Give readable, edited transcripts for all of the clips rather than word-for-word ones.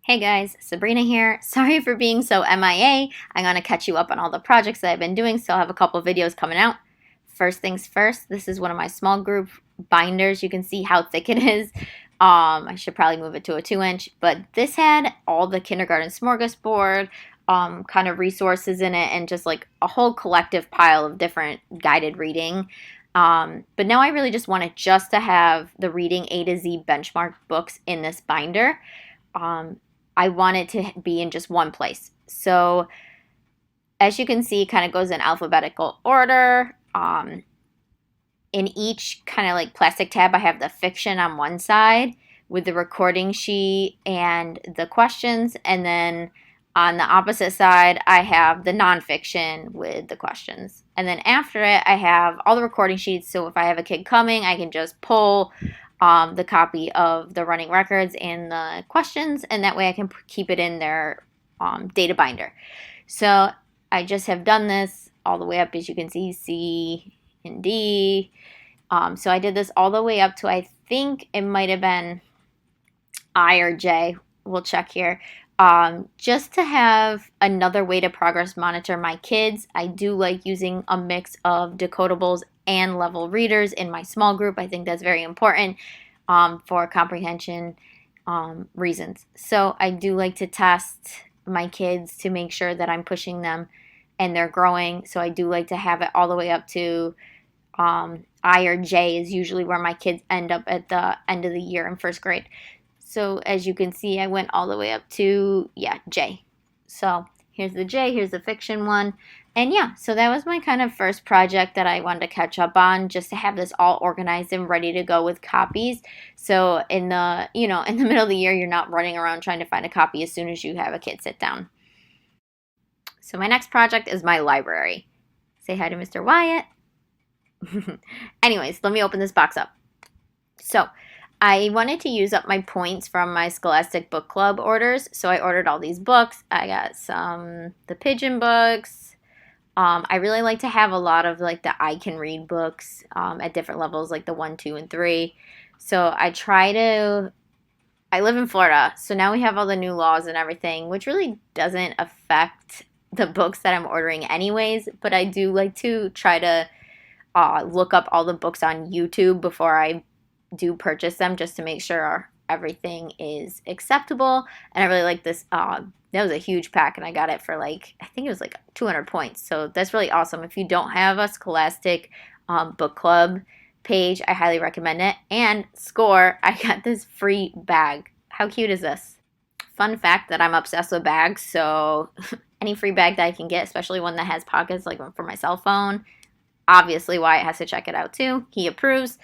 Hey guys, Sabrina here. Sorry for being so MIA. I'm going to catch you up on all the projects that I've been doing, so I'll have a couple of videos coming out. First things first, this is one of my small group binders. You can see how thick it is. I should probably move it to a 2-inch, but this had all the kindergarten smorgasbord kind of resources in it and just like a whole collective pile of different guided reading. But now I really just wanted just to have the reading A to Z benchmark books in this binder. Um, I want it to be in just one place. So as you can see, it kind of goes in alphabetical order. In each kind of like plastic tab, I have the fiction on one side with the recording sheet and the questions. And then on the opposite side, I have the nonfiction with the questions. And then after it, I have all the recording sheets. So if I have a kid coming, I can just pull the copy of the running records and the questions, and that way I can keep it in their data binder. So I just have done this all the way up, as you can see, C and D. So I did this all the way up to, I think it might have been I or J. We'll check here. Just to have another way to progress monitor my kids. I do like using a mix of decodables and level readers in my small group. I think that's very important for comprehension reasons. So I do like to test my kids to make sure that I'm pushing them and they're growing. So I do like to have it all the way up to I or J is usually where my kids end up at the end of the year in first grade. So as you can see, I went all the way up to, J. So here's the J, here's the fiction one. And yeah, so that was my kind of first project that I wanted to catch up on, just to have this all organized and ready to go with copies. So in the, in the middle of the year, you're not running around trying to find a copy as soon as you have a kid sit down. So my next project is my library. Say hi to Mr. Wyatt. Anyways, let me open this box up. So I wanted to use up my points from my Scholastic Book Club orders, so I ordered all these books. I got the Pigeon books. I really like to have a lot of like the I Can Read books at different levels, like the 1, 2, and 3. So I live in Florida, so now we have all the new laws and everything, which really doesn't affect the books that I'm ordering anyways, but I do like to try to look up all the books on YouTube before I do purchase them, just to make sure everything is acceptable. And I really like this. That was a huge pack, and I got it for I think it was 200 points. So that's really awesome. If you don't have a Scholastic book club page, I highly recommend it. And score, I got this free bag. How cute is this? Fun fact that I'm obsessed with bags, so any free bag that I can get, especially one that has pockets, like for my cell phone. Obviously, Wyatt has to check it out too. He approves.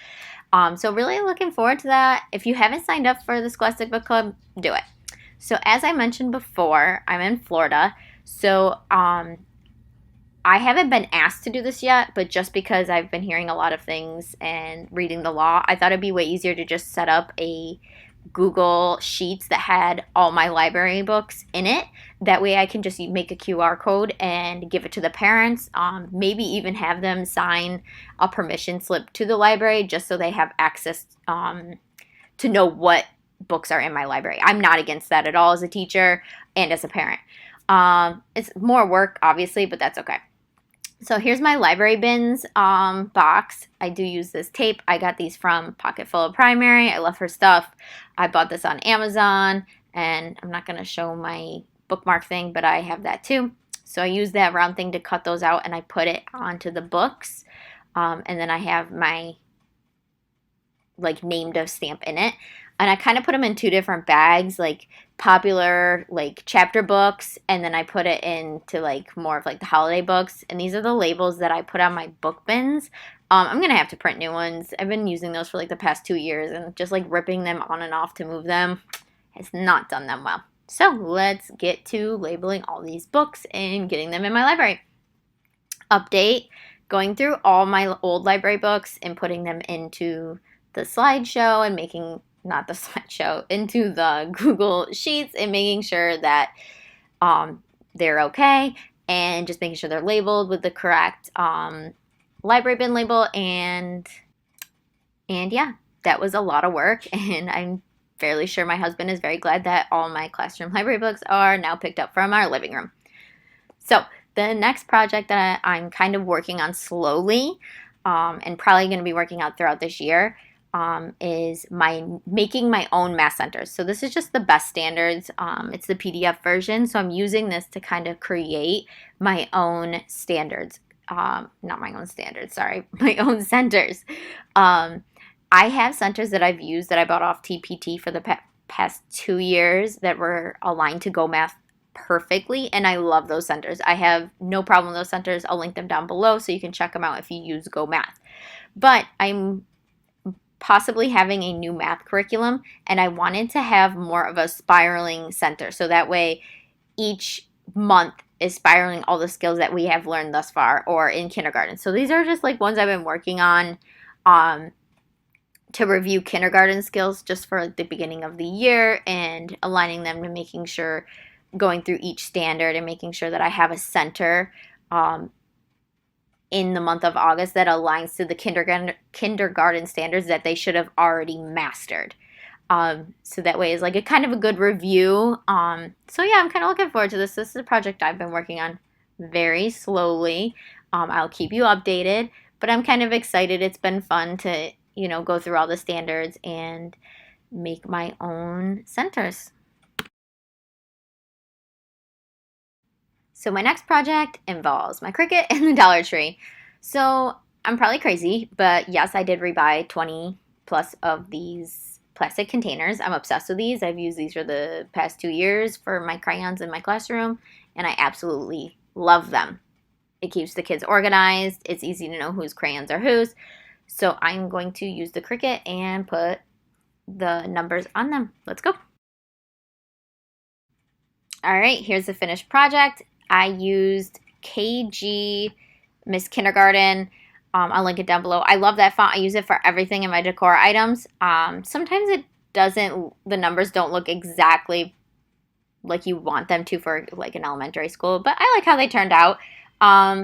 So really looking forward to that. If you haven't signed up for the Scholastic Book Club, do it. So as I mentioned before, I'm in Florida. So I haven't been asked to do this yet, but just because I've been hearing a lot of things and reading the law, I thought it'd be way easier to just set up a Google Sheets that had all my library books in it. That way I can just make a QR code and give it to the parents. Maybe even have them sign a permission slip to the library just so they have access to know what books are in my library. I'm not against that at all as a teacher and as a parent. It's more work, obviously, but that's okay. So here's my library bins box. I do use this tape. I got these from Pocket Full of Primary. I love her stuff. I bought this on Amazon, and I'm not going to show my bookmark thing, but I have that too. So I use that round thing to cut those out, and I put it onto the books. And then I have my named a stamp in it. And I kind of put them in two different bags, popular chapter books, and then I put it into more of the holiday books. And these are the labels that I put on my book bins. I'm gonna have to print new ones. I've been using those for the past 2 years, and just ripping them on and off to move them has not done them well. So let's get to labeling all these books and getting them in my library. Update, going through all my old library books and putting them into the slideshow and not the slideshow, into the Google Sheets and making sure that they're okay, and just making sure they're labeled with the correct library bin label. And yeah, that was a lot of work, and I'm fairly sure my husband is very glad that all my classroom library books are now picked up from our living room. So the next project that I'm kind of working on slowly, and probably going to be working out throughout this year, is making my own math centers. So this is just the best standards. It's the PDF version, so I'm using this to kind of create my own standards. Not my own standards, sorry, my own centers. I have centers that I've used that I bought off TPT for the past 2 years that were aligned to Go Math perfectly, and I love those centers. I have no problem with those centers. I'll link them down below so you can check them out if you use Go Math. But I'm possibly having a new math curriculum, and I wanted to have more of a spiraling center, so that way each month is spiraling all the skills that we have learned thus far or in kindergarten. So these are just like ones I've been working on to review kindergarten skills just for the beginning of the year and aligning them to making sure, going through each standard and making sure that I have a center in the month of August that aligns to the kindergarten standards that they should have already mastered. So that way is like a kind of a good review. So yeah, I'm kind of looking forward to this. This is a project I've been working on very slowly. I'll keep you updated, but I'm kind of excited. It's been fun to, go through all the standards and make my own centers. So my next project involves my Cricut and the Dollar Tree. So I'm probably crazy, but yes, I did rebuy 20 plus of these plastic containers. I'm obsessed with these. I've used these for the past 2 years for my crayons in my classroom, and I absolutely love them. It keeps the kids organized. It's easy to know whose crayons are whose. So I'm going to use the Cricut and put the numbers on them. Let's go. All right, here's the finished project. I used KG Miss Kindergarten. I'll link it down below. I love that font. I use it for everything in my decor items. Sometimes the numbers don't look exactly like you want them to for like an elementary school, but I like how they turned out.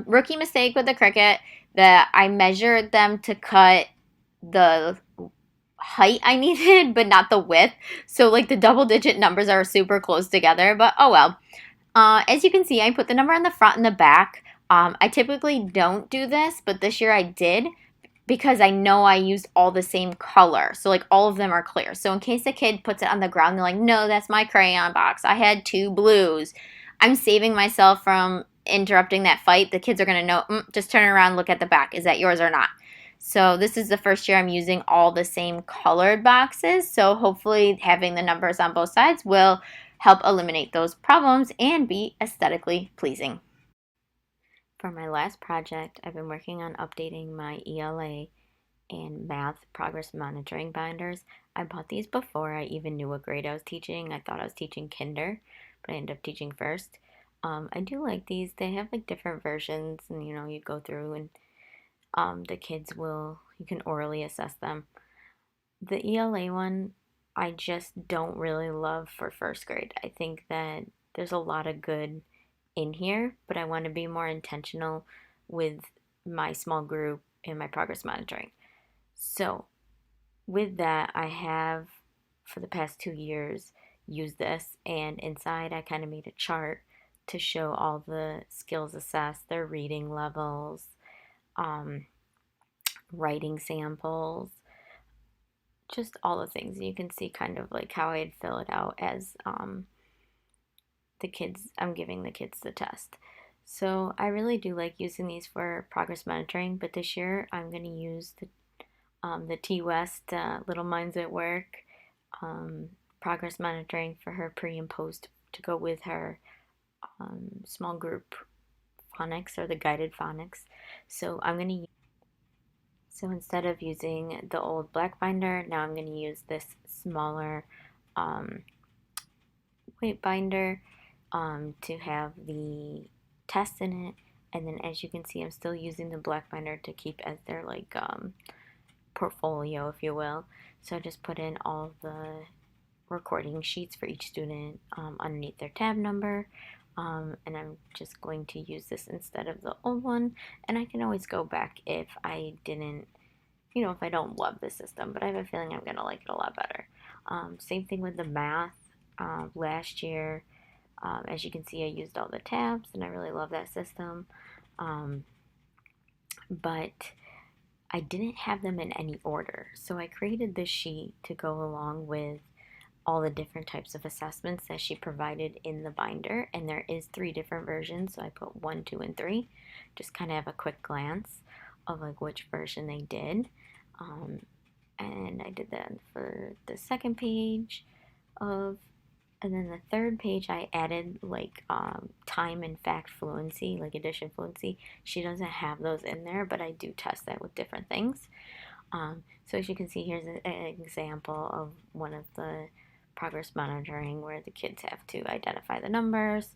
Rookie mistake with the Cricut that I measured them to cut the height I needed, but not the width. So like the double digit numbers are super close together, but oh well. As you can see, I put the number on the front and the back. I typically don't do this, but this year I did because I know I used all the same color. So like all of them are clear. So in case a kid puts it on the ground, they're like, no, that's my crayon box. I had 2 blues. I'm saving myself from interrupting that fight. The kids are going to know, just turn around, look at the back. Is that yours or not? So this is the first year I'm using all the same colored boxes. So hopefully having the numbers on both sides will help eliminate those problems and be aesthetically pleasing. For my last project, I've been working on updating my ELA and math progress monitoring binders. I bought these before I even knew what grade I was teaching. I thought I was teaching kinder, but I ended up teaching first. I do like these. They have like different versions, and you go through and the kids you can orally assess them. The ELA one, I just don't really love for first grade. I think that there's a lot of good in here, but I want to be more intentional with my small group and my progress monitoring. So, with that, I have for the past 2 years used this, and inside I kind of made a chart to show all the skills assessed, their reading levels, writing samples, just all the things. You can see kind of like how I'd fill it out as I'm giving the kids the test. So I really do like using these for progress monitoring, but this year I'm going to use the T West Little Minds at Work progress monitoring for her pre and post to go with her small group phonics or the guided phonics. So so instead of using the old black binder, now I'm going to use this smaller weight binder to have the test in it. And then as you can see, I'm still using the black binder to keep as their like portfolio, if you will. So I just put in all the recording sheets for each student underneath their tab number. And I'm just going to use this instead of the old one. And I can always go back if I didn't, if I don't love the system, but I have a feeling I'm going to like it a lot better. Same thing with the math. Last year, as you can see, I used all the tabs, and I really love that system. Um, but I didn't have them in any order. So I created this sheet to go along with all the different types of assessments that she provided in the binder. And there is 3 different versions. So I put 1, 2, and 3. Just kind of have a quick glance of like which version they did. And I did that for the second page of, and then the third page I added like time and fact fluency, like addition fluency. She doesn't have those in there, but I do test that with different things. So as you can see, here's an example of one of the progress monitoring where the kids have to identify the numbers.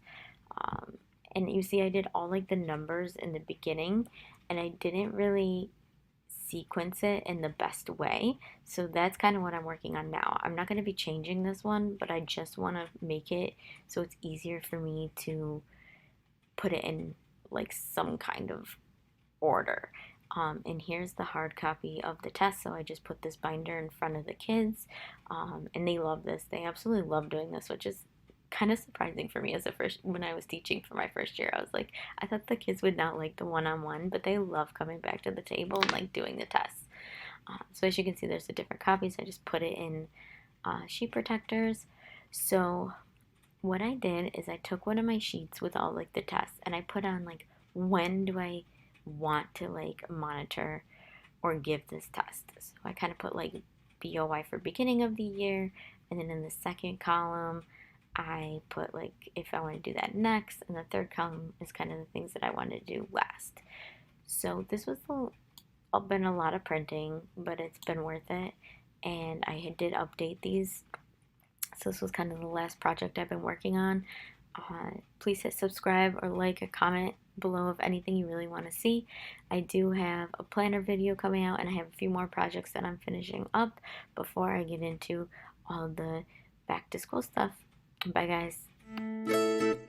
And you see I did all like the numbers in the beginning, and I didn't really sequence it in the best way. So that's kind of what I'm working on now. I'm not going to be changing this one, but I just want to make it so it's easier for me to put it in like some kind of order. And here's the hard copy of the test. So I just put this binder in front of the kids, and they love this. They absolutely love doing this, which is kind of surprising for me as a first when I was teaching for my first year. I was like, I thought the kids would not like the one-on-one, but they love coming back to the table and like doing the tests. So as you can see, there's the different copies. I just put it in sheet protectors. So what I did is I took one of my sheets with all like the tests, and I put on like, when do I want to like monitor or give this test. So I kind of put like BOY for beginning of the year, and then in the second column I put like if I want to do that next, and the third column is kind of the things that I want to do last. So this was been a lot of printing, but it's been worth it, and I did update these. So this was kind of the last project I've been working on. Please hit subscribe or like or comment below of anything you really want to see. I do have a planner video coming out, and I have a few more projects that I'm finishing up before I get into all the back to school stuff. Bye guys.